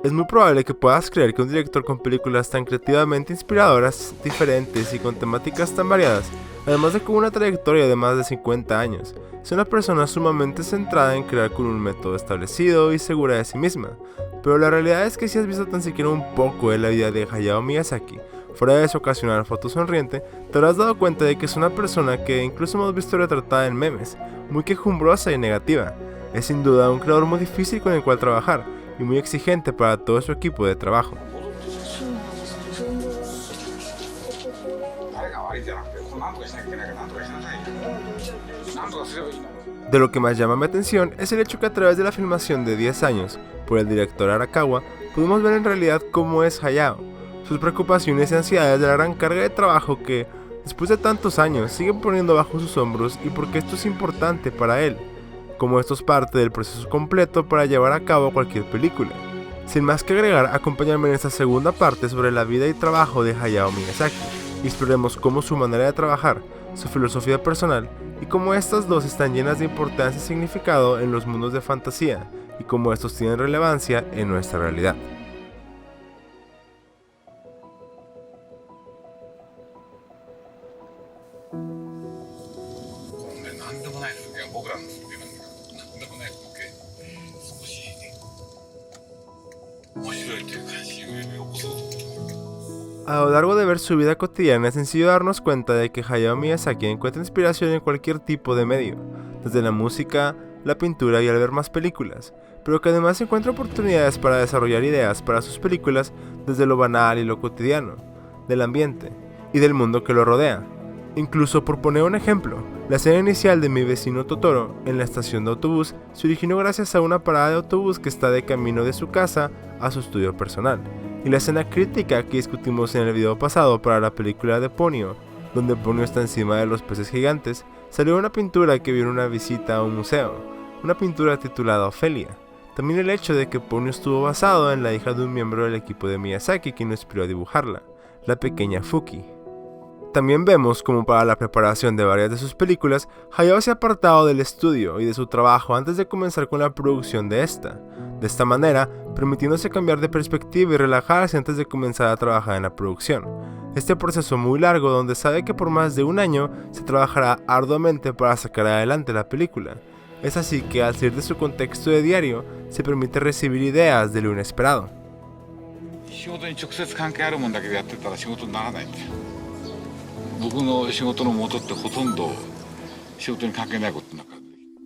Es muy probable que puedas creer que un director con películas tan creativamente inspiradoras, diferentes y con temáticas tan variadas, además de con una trayectoria de más de 50 años, es una persona sumamente centrada en crear con un método establecido y segura de sí misma. Pero la realidad es que si has visto tan siquiera un poco de la vida de Hayao Miyazaki, fuera de su ocasional foto sonriente, te habrás dado cuenta de que es una persona que incluso hemos visto retratada en memes, muy quejumbrosa y negativa. Es sin duda un creador muy difícil con el cual trabajar, y muy exigente para todo su equipo de trabajo. De lo que más llama mi atención es el hecho que a través de la filmación de 10 años por el director Arakawa, pudimos ver en realidad cómo es Hayao, sus preocupaciones y ansiedades de la gran carga de trabajo que, después de tantos años, siguen poniendo bajo sus hombros y por qué esto es importante para él, como esto es parte del proceso completo para llevar a cabo cualquier película. Sin más que agregar, acompáñame en esta segunda parte sobre la vida y trabajo de Hayao Miyazaki, y exploremos cómo su manera de trabajar, su filosofía personal, y cómo estas dos están llenas de importancia y significado en los mundos de fantasía, y cómo estos tienen relevancia en nuestra realidad. A lo largo de ver su vida cotidiana es sencillo darnos cuenta de que Hayao Miyazaki encuentra inspiración en cualquier tipo de medio, desde la música, la pintura y al ver más películas, pero que además encuentra oportunidades para desarrollar ideas para sus películas desde lo banal y lo cotidiano, del ambiente y del mundo que lo rodea. Incluso por poner un ejemplo, la escena inicial de Mi vecino Totoro en la estación de autobús se originó gracias a una parada de autobús que está de camino de su casa a su estudio personal. Y la escena crítica que discutimos en el video pasado para la película de Ponyo, donde Ponyo está encima de los peces gigantes, salió una pintura que vio en una visita a un museo, una pintura titulada Ofelia. También el hecho de que Ponyo estuvo basado en la hija de un miembro del equipo de Miyazaki quien lo inspiró a dibujarla, la pequeña Fuki. También vemos como para la preparación de varias de sus películas, Hayao se ha apartado del estudio y de su trabajo antes de comenzar con la producción de esta. De esta manera, permitiéndose cambiar de perspectiva y relajarse antes de comenzar a trabajar en la producción. Este proceso muy largo donde sabe que por más de un año se trabajará arduamente para sacar adelante la película. Es así que al salir de su contexto de diario, se permite recibir ideas de lo inesperado.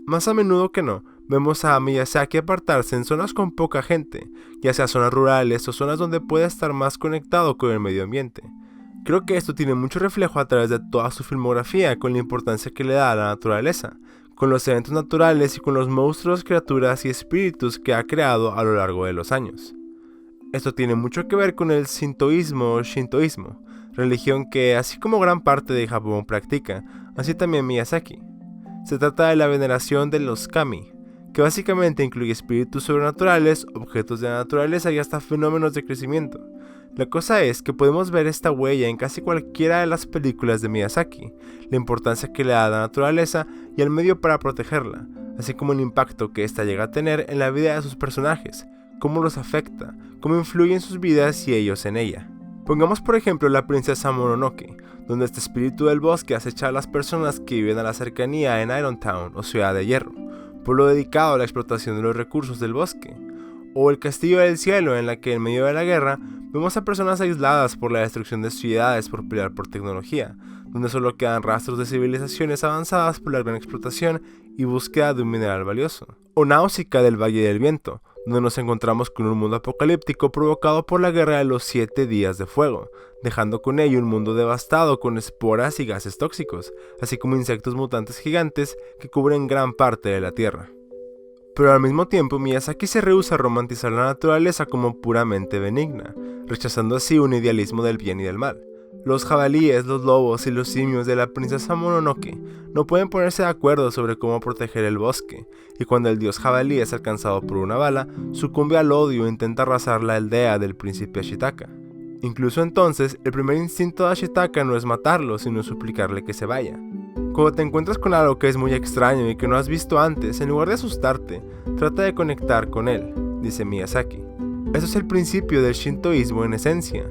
Más a menudo que no, vemos a Miyazaki apartarse en zonas con poca gente, ya sea zonas rurales o zonas donde pueda estar más conectado con el medio ambiente. Creo que esto tiene mucho reflejo a través de toda su filmografía con la importancia que le da a la naturaleza, con los eventos naturales y con los monstruos, criaturas y espíritus que ha creado a lo largo de los años. Esto tiene mucho que ver con el sintoísmo o shintoísmo, religión que, así como gran parte de Japón practica, así también Miyazaki. Se trata de la veneración de los kami, que básicamente incluye espíritus sobrenaturales, objetos de la naturaleza y hasta fenómenos de crecimiento. La cosa es que podemos ver esta huella en casi cualquiera de las películas de Miyazaki, la importancia que le da a la naturaleza y al medio para protegerla, así como el impacto que ésta llega a tener en la vida de sus personajes, cómo los afecta, cómo influye en sus vidas y ellos en ella. Pongamos por ejemplo la princesa Mononoke, donde este espíritu del bosque acecha a las personas que viven a la cercanía en Irontown o Ciudad de Hierro, pueblo dedicado a la explotación de los recursos del bosque. O el Castillo del Cielo, en la que en medio de la guerra vemos a personas aisladas por la destrucción de ciudades por pelear por tecnología, donde solo quedan rastros de civilizaciones avanzadas por la gran explotación y búsqueda de un mineral valioso. O Náusica del Valle del Viento, donde nos encontramos con un mundo apocalíptico provocado por la guerra de los 7 días de fuego, dejando con ello un mundo devastado con esporas y gases tóxicos, así como insectos mutantes gigantes que cubren gran parte de la Tierra. Pero al mismo tiempo Miyazaki se rehúsa a romantizar la naturaleza como puramente benigna, rechazando así un idealismo del bien y del mal. Los jabalíes, los lobos y los simios de la princesa Mononoke no pueden ponerse de acuerdo sobre cómo proteger el bosque, y cuando el dios jabalí es alcanzado por una bala, sucumbe al odio e intenta arrasar la aldea del príncipe Ashitaka. Incluso entonces, el primer instinto de Ashitaka no es matarlo, sino suplicarle que se vaya. Cuando te encuentras con algo que es muy extraño y que no has visto antes, en lugar de asustarte, trata de conectar con él, dice Miyazaki. Eso es el principio del shintoísmo en esencia.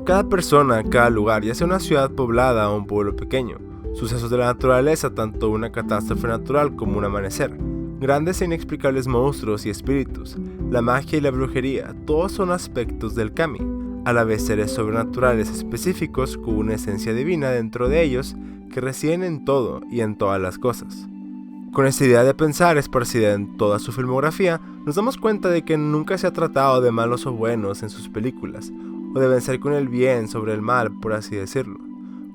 Cada persona, cada lugar, ya sea una ciudad poblada o un pueblo pequeño, sucesos de la naturaleza, tanto una catástrofe natural como un amanecer, grandes e inexplicables monstruos y espíritus, la magia y la brujería, todos son aspectos del kami, a la vez seres sobrenaturales específicos con una esencia divina dentro de ellos que residen en todo y en todas las cosas. Con esta idea de pensar esparcida en toda su filmografía, nos damos cuenta de que nunca se ha tratado de malos o buenos en sus películas, o de vencer con el bien sobre el mal, por así decirlo.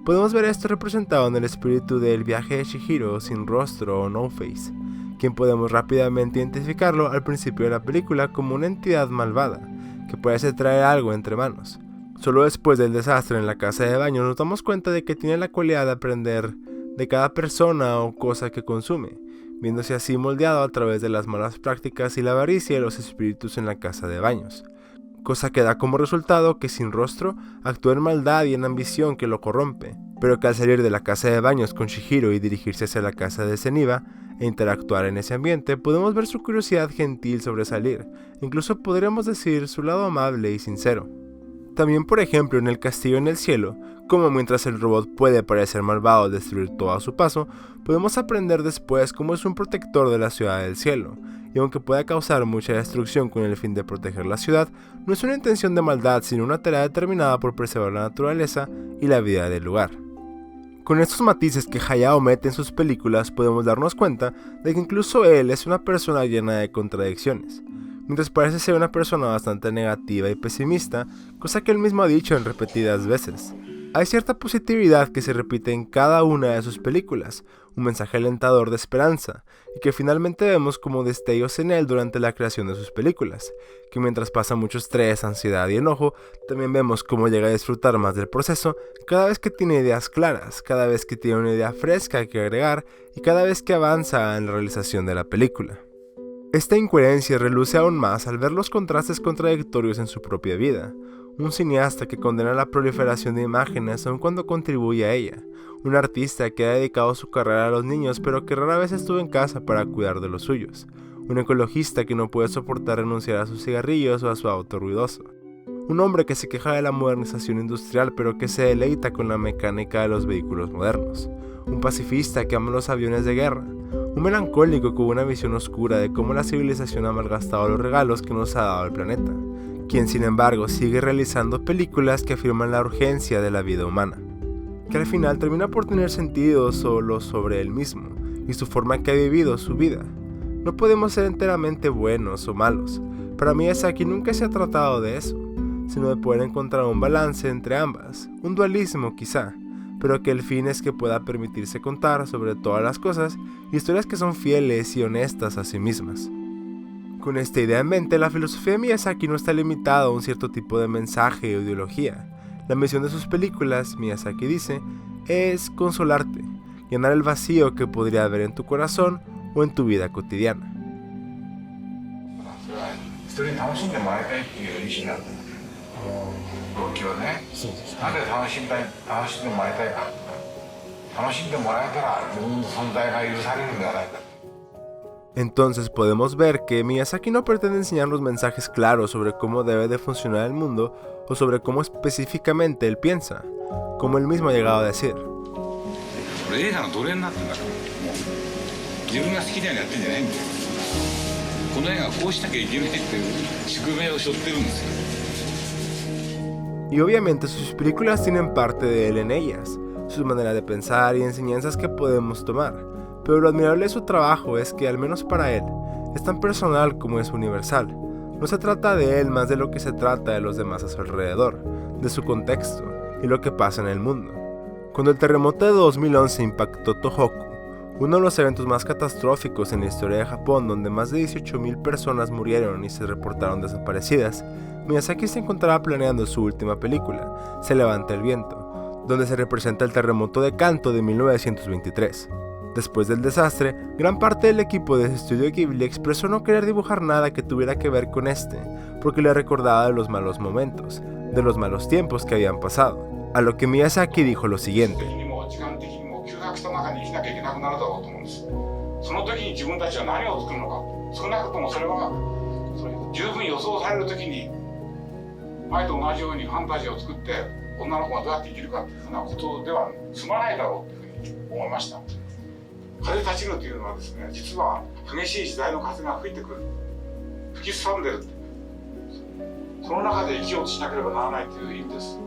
Podemos ver esto representado en el espíritu del viaje de Chihiro sin rostro o No Face, quien podemos rápidamente identificarlo al principio de la película como una entidad malvada, que parece traer algo entre manos. Solo después del desastre en la casa de baño nos damos cuenta de que tiene la cualidad de aprender de cada persona o cosa que consume, viéndose así moldeado a través de las malas prácticas y la avaricia de los espíritus en la casa de baños, cosa que da como resultado que sin rostro actúa en maldad y en ambición que lo corrompe, pero que al salir de la casa de baños con Chihiro y dirigirse hacia la casa de Zeniba e interactuar en ese ambiente, podemos ver su curiosidad gentil sobresalir, incluso podríamos decir su lado amable y sincero. También, por ejemplo, en El Castillo en el Cielo, como mientras el robot puede parecer malvado al destruir todo a su paso, podemos aprender después cómo es un protector de la ciudad del cielo, y aunque pueda causar mucha destrucción con el fin de proteger la ciudad, no es una intención de maldad sino una tarea determinada por preservar la naturaleza y la vida del lugar. Con estos matices que Hayao mete en sus películas podemos darnos cuenta de que incluso él es una persona llena de contradicciones. Mientras parece ser una persona bastante negativa y pesimista, cosa que él mismo ha dicho en repetidas veces, hay cierta positividad que se repite en cada una de sus películas, un mensaje alentador de esperanza, y que finalmente vemos como destellos en él durante la creación de sus películas, que mientras pasa mucho estrés, ansiedad y enojo, también vemos cómo llega a disfrutar más del proceso cada vez que tiene ideas claras, cada vez que tiene una idea fresca que agregar y cada vez que avanza en la realización de la película. Esta incoherencia reluce aún más al ver los contrastes contradictorios en su propia vida. Un cineasta que condena la proliferación de imágenes aun cuando contribuye a ella. Un artista que ha dedicado su carrera a los niños pero que rara vez estuvo en casa para cuidar de los suyos. Un ecologista que no puede soportar renunciar a sus cigarrillos o a su auto ruidoso. Un hombre que se queja de la modernización industrial pero que se deleita con la mecánica de los vehículos modernos. Un pacifista que ama los aviones de guerra. Un melancólico con una visión oscura de cómo la civilización ha malgastado los regalos que nos ha dado el planeta, quien sin embargo sigue realizando películas que afirman la urgencia de la vida humana, que al final termina por tener sentido solo sobre él mismo y su forma que ha vivido su vida. No podemos ser enteramente buenos o malos. Para Miyazaki nunca se ha tratado de eso, sino de poder encontrar un balance entre ambas, un dualismo quizá, pero que el fin es que pueda permitirse contar, sobre todas las cosas, historias que son fieles y honestas a sí mismas. Con esta idea en mente, la filosofía de Miyazaki no está limitada a un cierto tipo de mensaje o ideología. La misión de sus películas, Miyazaki dice, es consolarte, llenar el vacío que podría haber en tu corazón o en tu vida cotidiana. Entonces podemos ver que Miyazaki no pretende enseñarnos mensajes claros sobre cómo debe de funcionar el mundo o sobre cómo específicamente él piensa, como él mismo ha llegado a decir. Y obviamente sus películas tienen parte de él en ellas, su manera de pensar y enseñanzas que podemos tomar, pero lo admirable de su trabajo es que, al menos para él, es tan personal como es universal. No se trata de él más de lo que se trata de los demás a su alrededor, de su contexto y lo que pasa en el mundo. Cuando el terremoto de 2011 impactó Tohoku, uno de los eventos más catastróficos en la historia de Japón, donde más de 18,000 personas murieron y se reportaron desaparecidas, Miyazaki se encontraba planeando su última película, Se levanta el viento, donde se representa el terremoto de Kanto de 1923. Después del desastre, gran parte del equipo de Estudio Ghibli expresó no querer dibujar nada que tuviera que ver con porque le recordaba de los malos momentos, de los malos tiempos que habían pasado, a lo que Miyazaki dijo lo siguiente. 前と同じようにファンタジーを作って女の子がどうやって生きるかっていうふうなことでは済まないだろうというふうに思いました。風立ちぬというのはですね、実は激しい時代の風が吹いてくる、吹きすさんでる、その中で生きようとしなければならないという意味です。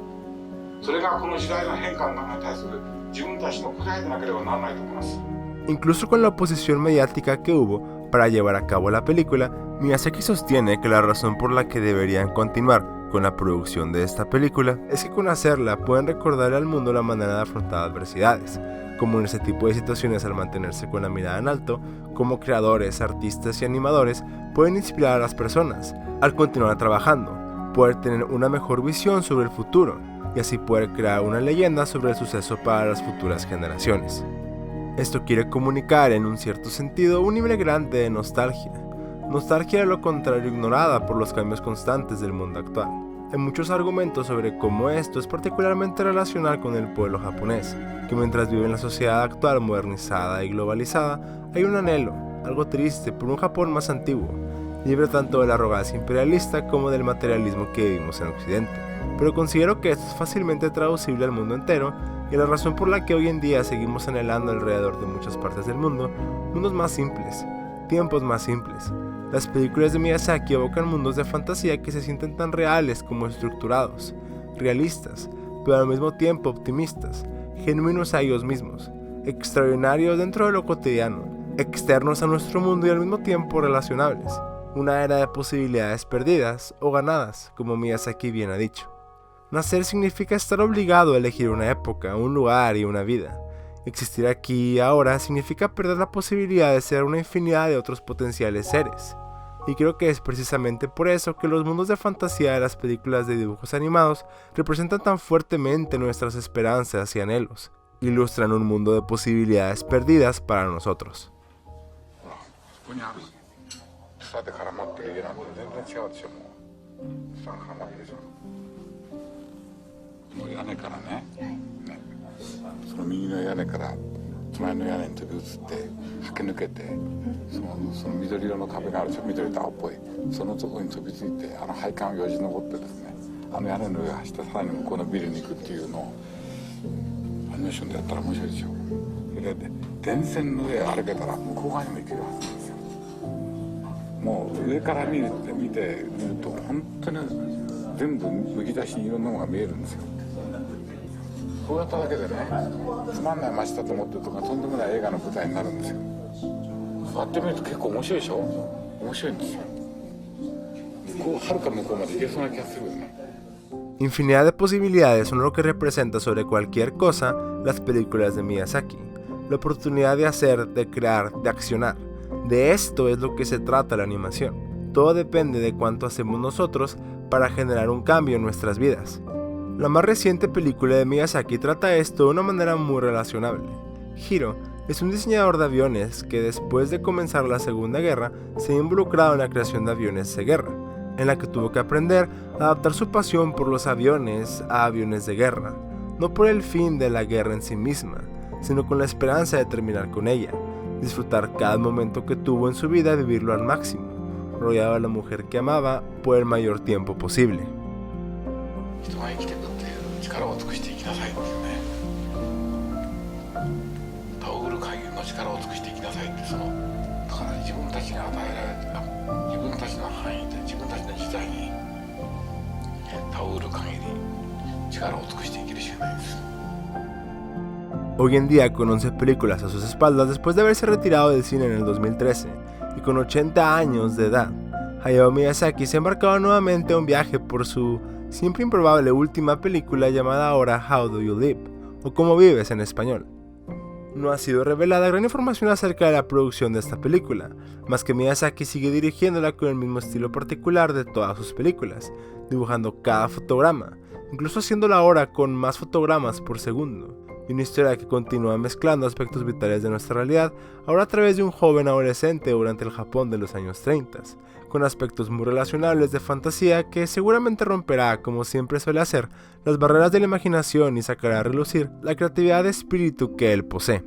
それがこの時代の変化の中に対する自分たちの答えでなければならないと思います。Incluso con la oposición mediática que hubo para llevar a cabo la película, Miyazaki sostiene que la razón por la que deberían continuar con la producción de esta película es que con hacerla pueden recordarle al mundo la manera de afrontar adversidades, como en este tipo de situaciones al mantenerse con la mirada en alto, como creadores, artistas y animadores pueden inspirar a las personas al continuar trabajando, poder tener una mejor visión sobre el futuro y así poder crear una leyenda sobre el suceso para las futuras generaciones. Esto quiere comunicar en un cierto sentido un nivel grande de nostalgia. Nostalgia de lo contrario ignorada por los cambios constantes del mundo actual. Hay muchos argumentos sobre cómo esto es particularmente relacional con el pueblo japonés, que mientras vive en la sociedad actual modernizada y globalizada, hay un anhelo, algo triste, por un Japón más antiguo, libre tanto de la arrogancia imperialista como del materialismo que vivimos en Occidente. Pero considero que esto es fácilmente traducible al mundo entero, y la razón por la que hoy en día seguimos anhelando alrededor de muchas partes del mundo mundos más simples, tiempos más simples. Las películas de Miyazaki evocan mundos de fantasía que se sienten tan reales como estructurados, realistas, pero al mismo tiempo optimistas, genuinos a ellos mismos, extraordinarios dentro de lo cotidiano, externos a nuestro mundo y al mismo tiempo relacionables. Una era de posibilidades perdidas o ganadas, como Miyazaki bien ha dicho. Nacer significa estar obligado a elegir una época, un lugar y una vida. Existir aquí y ahora significa perder la posibilidad de ser una infinidad de otros potenciales seres. Y creo que es precisamente por eso que los mundos de fantasía de las películas de dibujos animados representan tan fuertemente nuestras esperanzas y anhelos. Ilustran un mundo de posibilidades perdidas para nosotros. Infinidad de posibilidades son lo que representa sobre cualquier cosa las películas de Miyazaki. La oportunidad de hacer, de crear, de accionar. De esto es lo que se trata la animación. Todo depende de cuánto hacemos nosotros para generar un cambio en nuestras vidas. La más reciente película de Miyazaki trata esto de una manera muy relacionable. Hiro es un diseñador de aviones que después de comenzar la Segunda Guerra se ha involucrado en la creación de aviones de guerra, en la que tuvo que aprender a adaptar su pasión por los aviones a aviones de guerra, no por el fin de la guerra en sí misma, sino con la esperanza de terminar con ella, disfrutar cada momento que tuvo en su vida y vivirlo al máximo, rodeado de la mujer que amaba por el mayor tiempo posible. Hoy en día, con 11 películas a sus espaldas después de haberse retirado del cine en el 2013 y con 80 años de edad, Hayao Miyazaki se ha embarcado nuevamente a un viaje por su siempre improbable última película llamada ahora How Do You Live, o Cómo Vives en español. No ha sido revelada gran información acerca de la producción de esta película, más que Miyazaki sigue dirigiéndola con el mismo estilo particular de todas sus películas, dibujando cada fotograma, incluso haciéndola ahora con más fotogramas por segundo, y una historia que continúa mezclando aspectos vitales de nuestra realidad, ahora a través de un joven adolescente durante el Japón de los años 30, con aspectos muy relacionables de fantasía que seguramente romperá, como siempre suele hacer, las barreras de la imaginación y sacará a relucir la creatividad de espíritu que él posee.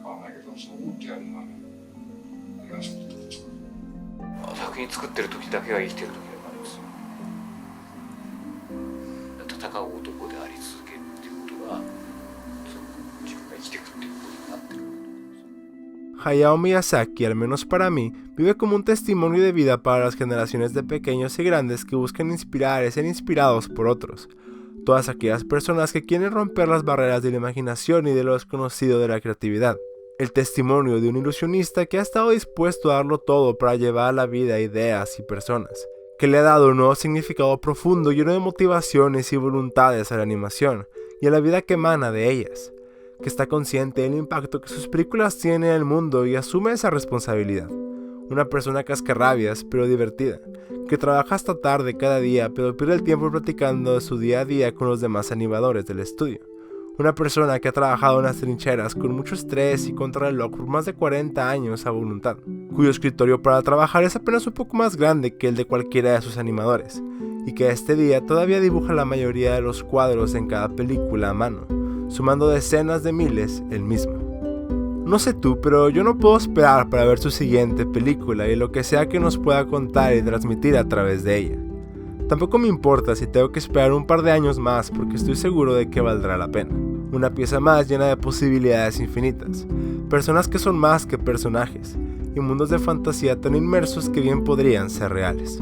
わかんないけど、そう思ってやるのはね、やらせてる作る。作品作ってる時だけが生きてる時だからですよ。戦う男であり続けるっていうことが自分が生きていくっていうことになってる。Hayao Miyazaki, al menos para mí, vive como un testimonio de vida para las generaciones de pequeños y grandes que buscan inspirar y ser inspirados por otros. Todas aquellas personas que quieren romper las barreras de la imaginación y de lo desconocido de la creatividad. El testimonio de un ilusionista que ha estado dispuesto a darlo todo para llevar a la vida ideas y personas, que le ha dado un nuevo significado profundo lleno de motivaciones y voluntades a la animación y a la vida que emana de ellas, que está consciente del impacto que sus películas tienen en el mundo y asume esa responsabilidad. Una persona cascarrabias pero divertida, que trabaja hasta tarde cada día pero pierde el tiempo platicando de su día a día con los demás animadores del estudio. Una persona que ha trabajado en las trincheras con mucho estrés y contrarreloj por más de 40 años a voluntad, cuyo escritorio para trabajar es apenas un poco más grande que el de cualquiera de sus animadores, y que este día todavía dibuja la mayoría de los cuadros en cada película a mano, sumando decenas de miles él mismo. No sé tú, pero yo no puedo esperar para ver su siguiente película y lo que sea que nos pueda contar y transmitir a través de ella. Tampoco me importa si tengo que esperar un par de años más porque estoy seguro de que valdrá la pena. Una pieza más llena de posibilidades infinitas, personas que son más que personajes, y mundos de fantasía tan inmersos que bien podrían ser reales.